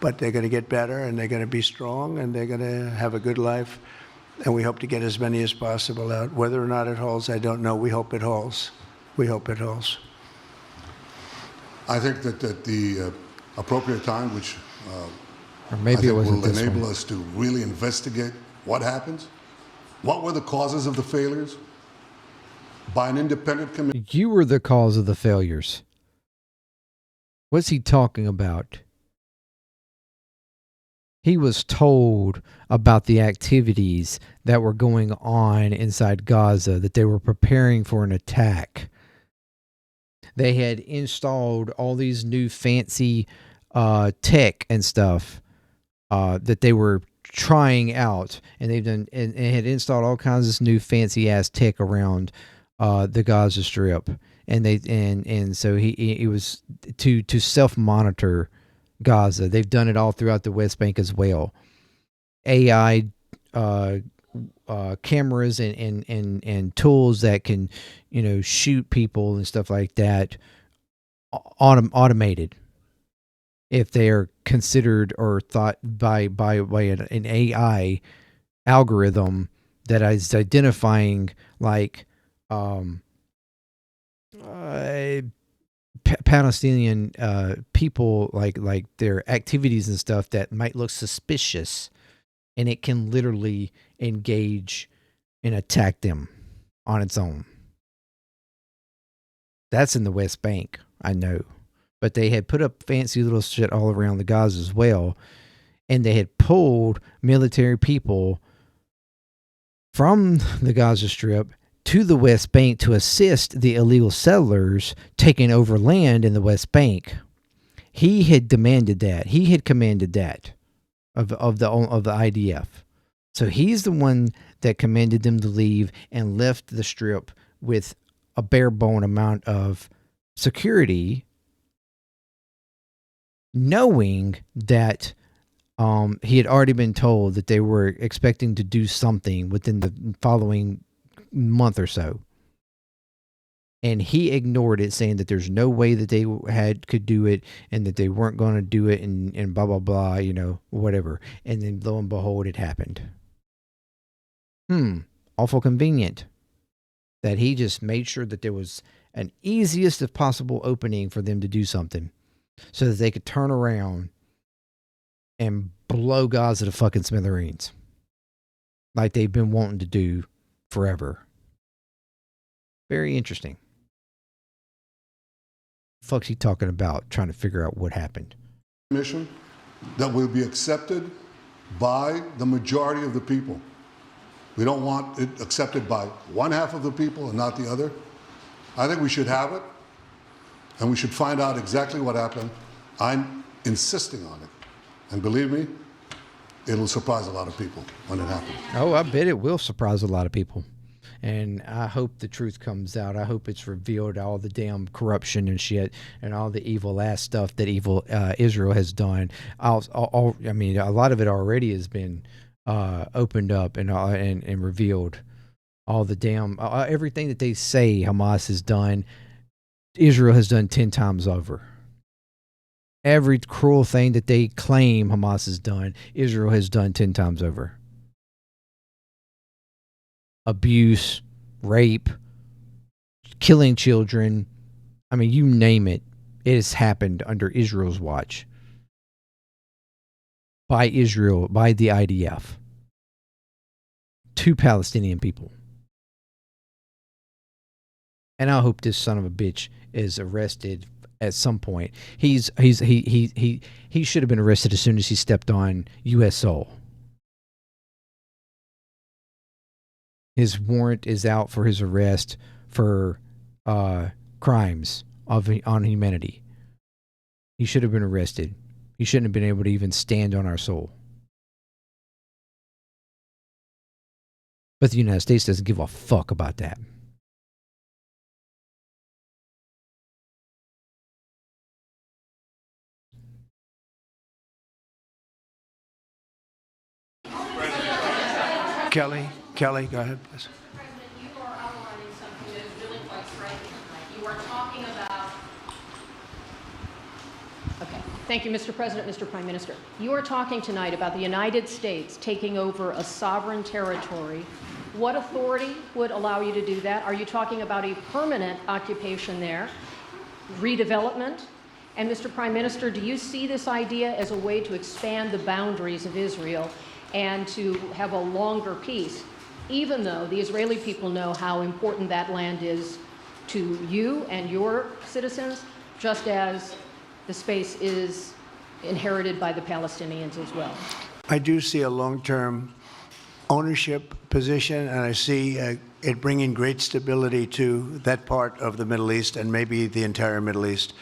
But they're going to get better, and they're going to be strong, and they're going to have a good life. and we hope to get as many as possible out. Whether or not it holds, I don't know. We hope it holds. We hope it holds. I think that at the appropriate time, which Or I maybe think it wasn't will this enable one. us to really investigate what happened, what were the causes of the failures, by an independent committee. You were the cause of the failures. What's he talking about? He was told about the activities that were going on inside Gaza, that they were preparing for an attack. They had installed all these new fancy tech and stuff that they were trying out, and they've done and had installed all kinds of new fancy ass tech around the Gaza Strip, and so he was to self monitor Gaza. They've done it all throughout the West Bank as well. AI cameras and tools that can, shoot people and stuff like that, automated, if they are considered or thought by an AI algorithm that is identifying like Palestinian people, like their activities and stuff that might look suspicious, and it can literally engage and attack them on its own. That's in the West Bank, I know. But they had put up fancy little shit all around the Gaza as well, and they had pulled military people from the Gaza Strip to the West Bank to assist the illegal settlers taking over land in the West Bank. He had demanded that. He had commanded that of the IDF. So he's the one that commanded them to leave and left the Strip with a bare bone amount of security, knowing that he had already been told that they were expecting to do something within the following month or so. And he ignored it, saying that there's no way that they could do it, and that they weren't going to do it, and blah, blah, blah, whatever. And then lo and behold, it happened. Awful convenient that he just made sure that there was an easiest of possible opening for them to do something so that they could turn around and blow Gaza to fucking smithereens like they've been wanting to do forever. Very interesting. Fuck's he talking about, trying to figure out what happened? Mission that will be accepted by the majority of the people. We don't want it accepted by one half of the people and not the other. I think we should have it, and we should find out exactly what happened. I'm insisting on it. And believe me, it'll surprise a lot of people when it happens. Oh, I bet it will surprise a lot of people. And I hope the truth comes out. I hope it's revealed, all the damn corruption and shit and all the evil ass stuff that evil Israel has done. I mean, a lot of it already has been opened up and revealed. All the damn everything that they say Hamas has done, Israel has done 10 times over. Every cruel thing that they claim Hamas has done, Israel has done 10 times over. Abuse, rape, killing children. I mean, you name it. It has happened under Israel's watch. By Israel, by the IDF. To Palestinian people. And I hope this son of a bitch is arrested at some point. He should have been arrested as soon as he stepped on U.S. soil. His warrant is out for his arrest for crimes on humanity. He should have been arrested. He shouldn't have been able to even stand on our soil. But the United States doesn't give a fuck about that. Kelly, go ahead, please. President, you are outlining something that's really quite striking tonight. You are talking about. Okay. Thank you, Mr. President, Mr. Prime Minister. You are talking tonight about the United States taking over a sovereign territory. What authority would allow you to do that? Are you talking about a permanent occupation there, redevelopment? And Mr. Prime Minister, do you see this idea as a way to expand the boundaries of Israel and to have a longer peace, even though the Israeli people know how important that land is to you and your citizens, just as the space is inherited by the Palestinians as well? I do see a long-term ownership position, and I see it bringing great stability to that part of the Middle East and maybe the entire Middle East.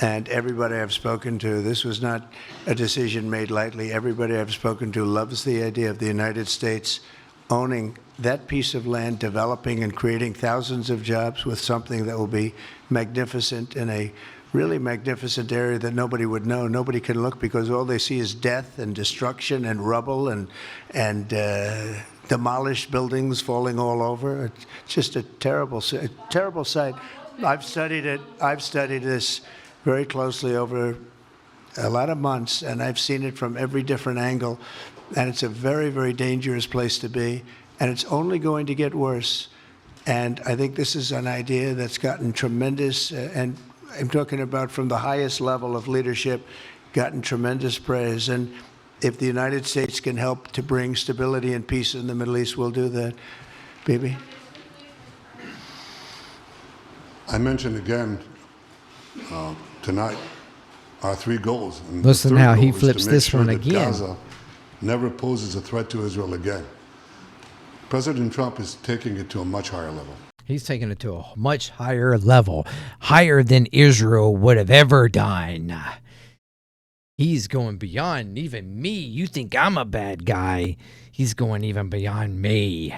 And everybody I've spoken to, this was not a decision made lightly. Everybody I've spoken to loves the idea of the United States owning that piece of land, developing and creating thousands of jobs with something that will be magnificent in a really magnificent area that nobody would know. Nobody can look because all they see is death and destruction and rubble and demolished buildings falling all over. It's just a terrible sight. I've studied it. I've studied this very closely over a lot of months, and I've seen it from every different angle. And it's a very, very dangerous place to be, and it's only going to get worse. And I think this is an idea that's gotten tremendous, and I'm talking about from the highest level of leadership, gotten tremendous praise. And if the United States can help to bring stability and peace in the Middle East, we'll do that. Bibi? I mentioned again tonight our three goals. And Listen the third how he goal is flips to make this sure one that again. Gaza never poses a threat to Israel again. President Trump is taking it to a much higher level. He's taking it to a much higher level, higher than Israel would have ever done. He's going beyond even me. You think I'm a bad guy. He's going even beyond me.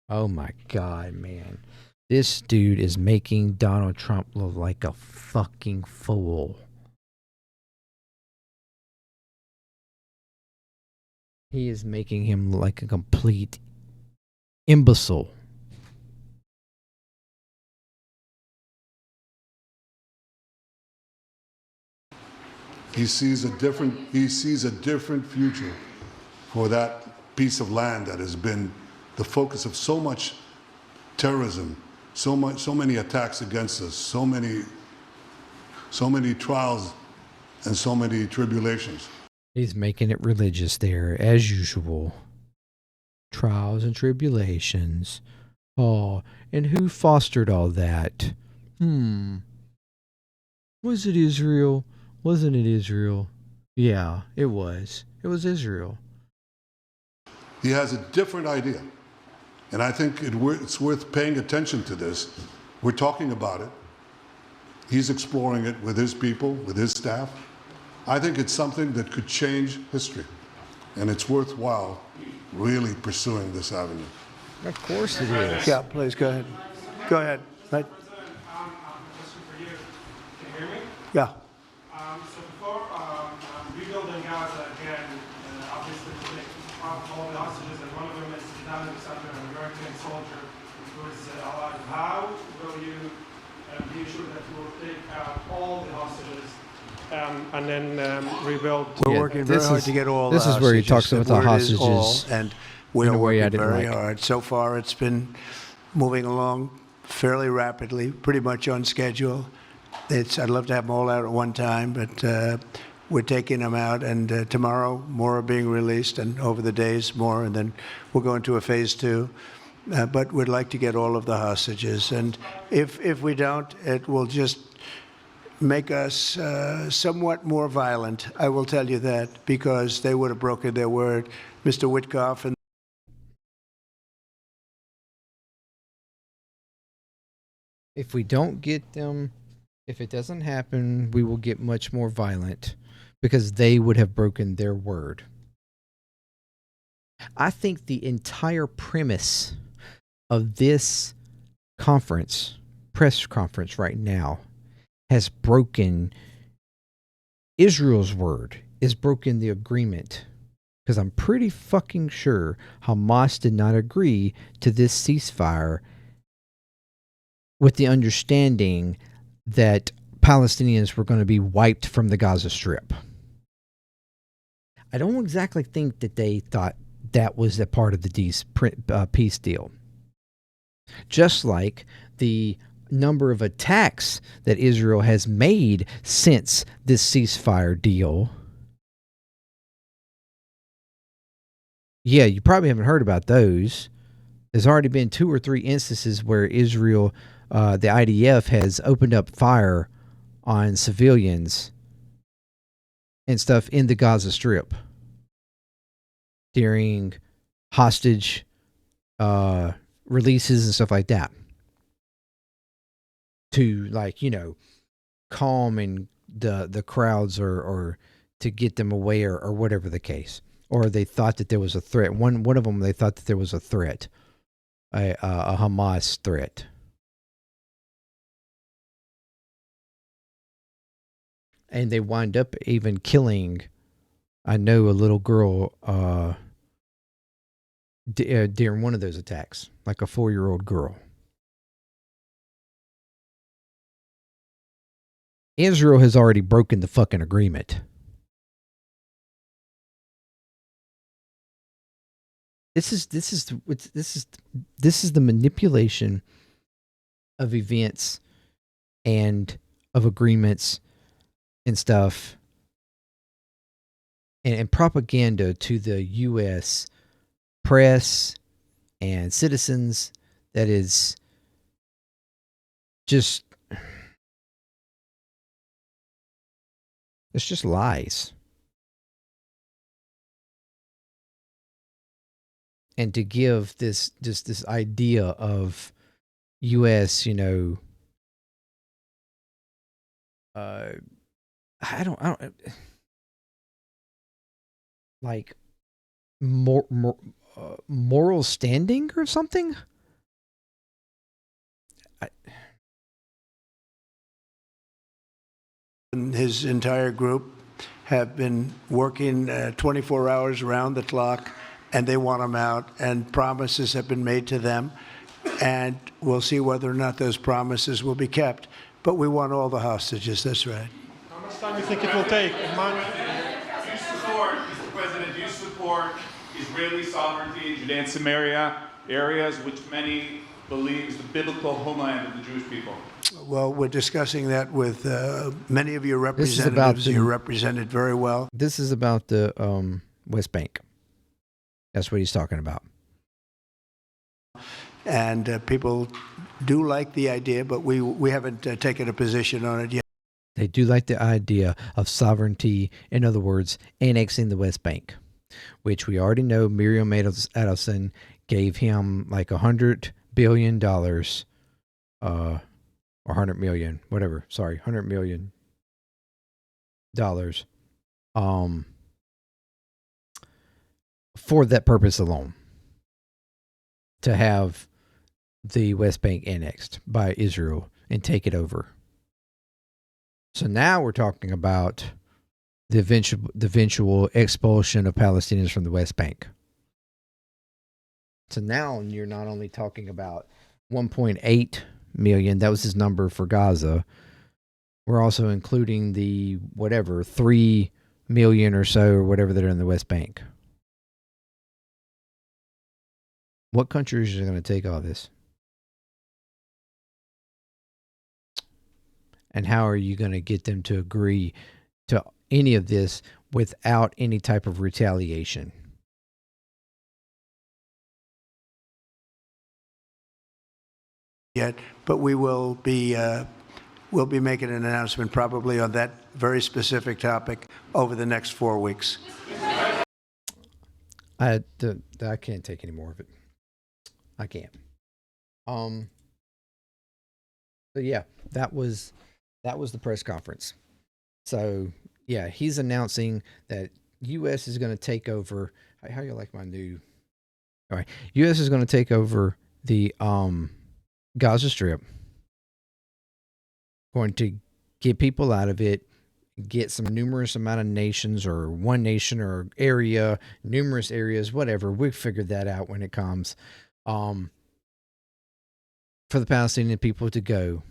Oh my God, man. This dude is making Donald Trump look like a fucking fool. He is making him look like a complete imbecile. He sees a different future for that piece of land that has been the focus of so much terrorism, so many attacks against us, so many trials and so many tribulations. He's making it religious there, as usual. Trials and tribulations. Oh, and who fostered all that? Was it Israel? Wasn't it Israel? Yeah, it was. It was Israel. He has a different idea. And I think it's worth paying attention to this. We're talking about it. He's exploring it with his people, with his staff. I think it's something that could change history. And it's worthwhile really pursuing this avenue. Of course it is. Yeah, please, go ahead. Go ahead. Right. President, I have a question for you. Can you hear me? Yeah. So before rebuilding Gaza again, obviously we take all the hostages, and one of them is under an American soldier who is alive. How will you be sure that you will take out all the hostages and then rebuild? We're working very hard to get all the This is where he talks about the word is all, hostages and we're in a way I working didn't very like. hard. So far, it's been moving along fairly rapidly, pretty much on schedule. I'd love to have them all out at one time, but we're taking them out, and tomorrow more are being released, and over the days more, and then we'll go into a phase 2. But we'd like to get all of the hostages, and if we don't, it will just make us somewhat more violent. I will tell you that, because they would have broken their word. Mr. Witkoff and If we don't get them, if it doesn't happen, we will get much more violent because they would have broken their word. I think the entire premise of this conference, press conference right now, has broken Israel's word, is broken the agreement. Because I'm pretty fucking sure Hamas did not agree to this ceasefire with the understanding that Palestinians were going to be wiped from the Gaza Strip. I don't exactly think that they thought that was a part of the peace deal. Just like the number of attacks that Israel has made since this ceasefire deal. Yeah, you probably haven't heard about those. There's already been 2 or 3 instances where Israel, the IDF, has opened up fire on civilians and stuff in the Gaza Strip during hostage releases and stuff like that, to, like, you know, calm and the crowds, or to get them away, or whatever the case. Or they thought that there was a threat. One of them, they thought that there was a threat, a Hamas threat. And they wind up even killing, I know, a little girl during one of those attacks, like a 4-year-old girl. Israel has already broken the fucking agreement. This is the manipulation of events and of agreements and stuff, and propaganda to the U.S. press and citizens, that is just, it's just lies. And to give this idea of U.S., you know, I don't like moral standing or something. And his entire group have been working 24 hours around the clock, and they want him out, and promises have been made to them, and we'll see whether or not those promises will be kept. But we want all the hostages, that's right. How much time do you think it will take? Do you support, Mr. President, do you support Israeli sovereignty in Judea and Samaria, areas which many believe is the biblical homeland of the Jewish people? Well, we're discussing that with many of your representatives. You're represented very well. This is about the West Bank. That's what he's talking about. And people do like the idea, but we haven't taken a position on it yet. They do like the idea of sovereignty. In other words, annexing the West Bank, which we already know Miriam Adelson gave him like $100 billion, or 100 million, whatever. Sorry, $100 million, for that purpose alone, to have the West Bank annexed by Israel and take it over. So now we're talking about the eventual expulsion of Palestinians from the West Bank. So now you're not only talking about 1.8 million, that was his number for Gaza. We're also including the, whatever, 3 million or so, or whatever, that are in the West Bank. What countries are going to take all this? And how are you going to get them to agree to any of this without any type of retaliation? Yet, but we will be we'll be making an announcement probably on that very specific topic over the next 4 weeks. I can't take any more of it. I can't. But yeah, that was the press conference. So yeah, he's announcing that U.S. is going to take over. How you like my new? All right, U.S. is going to take over the Gaza Strip. Going to get people out of it, get some numerous amount of nations, or one nation or area, numerous areas, whatever. We'll figure that out when it comes. For the Palestinian people to go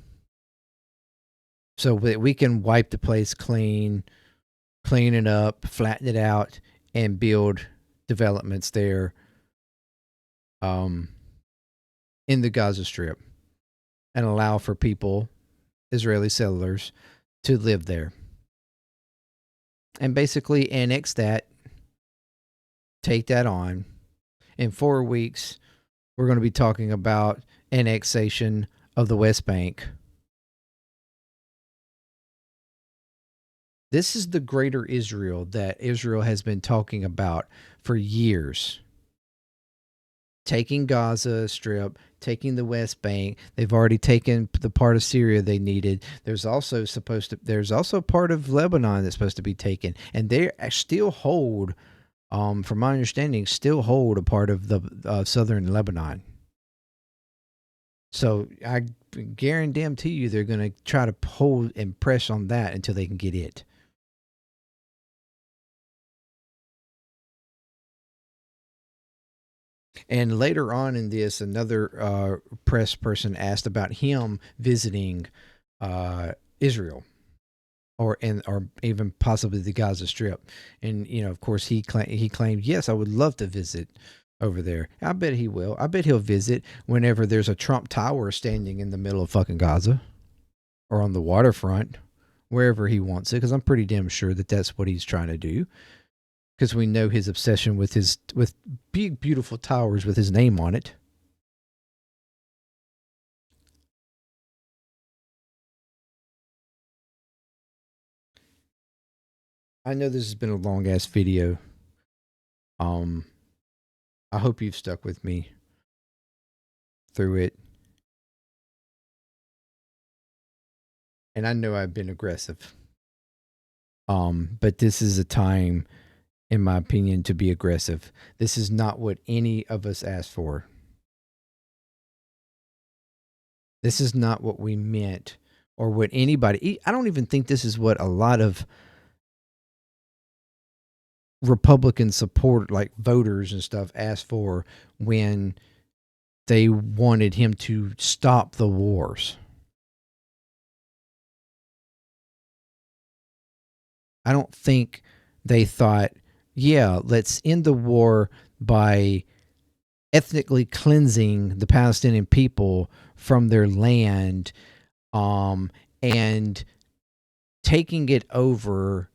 so that we can wipe the place clean, clean it up, flatten it out, and build developments there in the Gaza Strip and allow for people, Israeli settlers, to live there. And basically annex that, take that on. In 4 weeks, we're going to be talking about annexation of the West Bank. This is the greater Israel that Israel has been talking about for years. Taking Gaza Strip, taking the West Bank. They've already taken the part of Syria they needed. There's also part of Lebanon that's supposed to be taken, and they still hold, from my understanding, still hold a part of the southern Lebanon. So I guarantee you they're going to try to hold and press on that until they can get it. And later on in this, another press person asked about him visiting Israel, or even possibly the Gaza Strip, and of course he claimed, yes, I would love to visit over there. I bet he will. I bet he'll visit whenever there's a Trump Tower standing in the middle of fucking Gaza, or on the waterfront, wherever he wants it, because I'm pretty damn sure that that's what he's trying to do. Because we know his obsession with big, beautiful towers with his name on it. I know this has been a long ass video. I hope you've stuck with me through it. And I know I've been aggressive. But this is a time, in my opinion, to be aggressive. This is not what any of us asked for. This is not what we meant, or what anybody. I don't even think this is what a lot of Republican support, like voters and stuff, asked for when they wanted him to stop the wars. I don't think they thought, yeah, let's end the war by ethnically cleansing the Palestinian people from their land, and taking it over,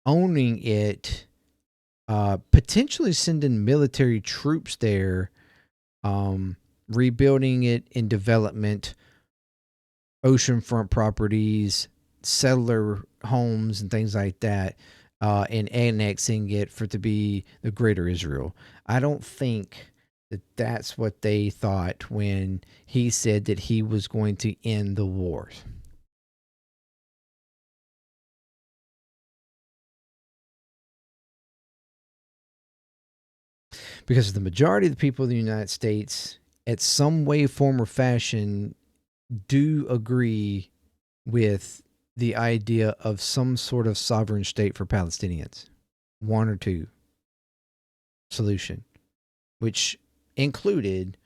owning it, potentially sending military troops there, rebuilding it in development, oceanfront properties, settler homes, and things like that, and annexing it for it to be the greater Israel. I don't think that that's what they thought when he said that he was going to end the wars. Because the majority of the people in the United States, at some way, form, or fashion, do agree with the idea of some sort of sovereign state for Palestinians. One or two solution, which included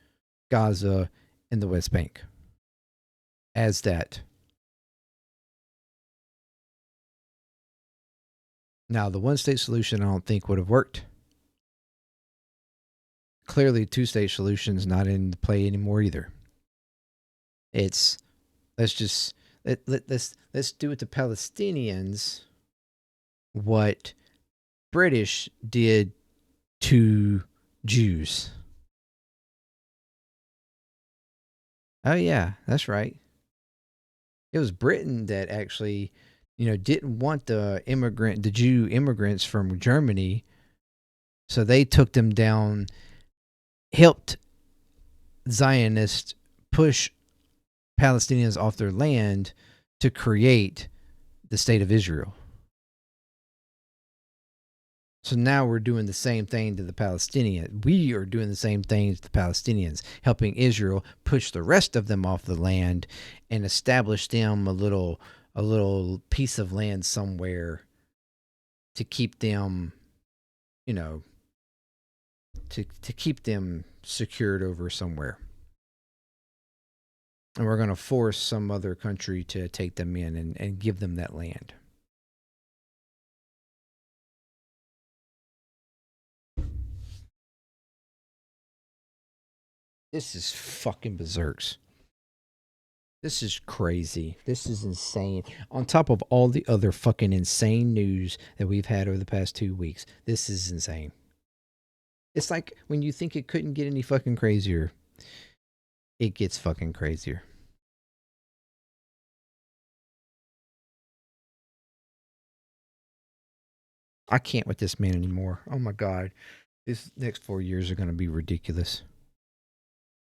Gaza and the West Bank as that. Now, the one-state solution I don't think would have worked. Clearly, two-state solution is not in play anymore either. It's let's do with the Palestinians what British did to Jews. Oh yeah, that's right. It was Britain that actually, didn't want the Jew immigrants from Germany, so they took them down, helped Zionists push Palestinians off their land to create the state of Israel. So now we're doing the same thing to the Palestinians. We are doing the same thing to the Palestinians, helping Israel push the rest of them off the land and establish them a little piece of land somewhere to keep them, to keep them secured over somewhere. And we're going to force some other country to take them in and give them that land. This is fucking berserks. This is crazy. This is insane. On top of all the other fucking insane news that we've had over the past 2 weeks, this is insane. It's like when you think it couldn't get any fucking crazier, it gets fucking crazier. I can't with this man anymore. Oh my God. This next 4 years are going to be ridiculous.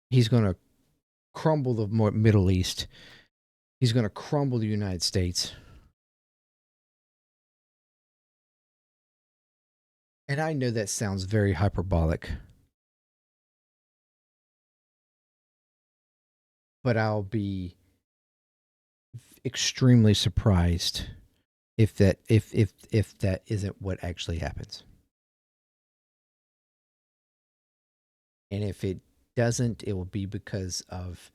He's going to crumble the Middle East. He's going to crumble the United States. And I know that sounds very hyperbolic. But I'll be extremely surprised if that isn't what actually happens. And if it doesn't, it will be because of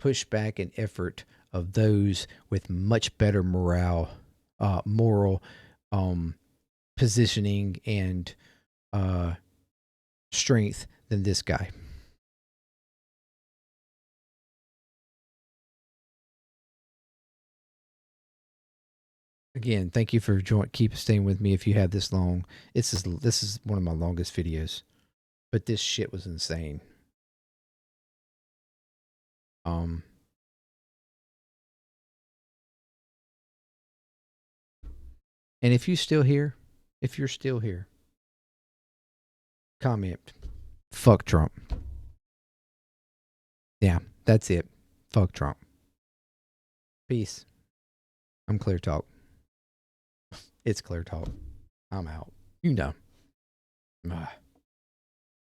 pushback and effort of those with much better moral positioning and strength than this guy. Again, thank you for keep staying with me if you have this long. This is one of my longest videos, but this shit was insane. And if you're still here, comment, fuck Trump. Yeah, that's it. Fuck Trump. Peace. I'm ClearTalk. It's ClearTalk. I'm out. You know.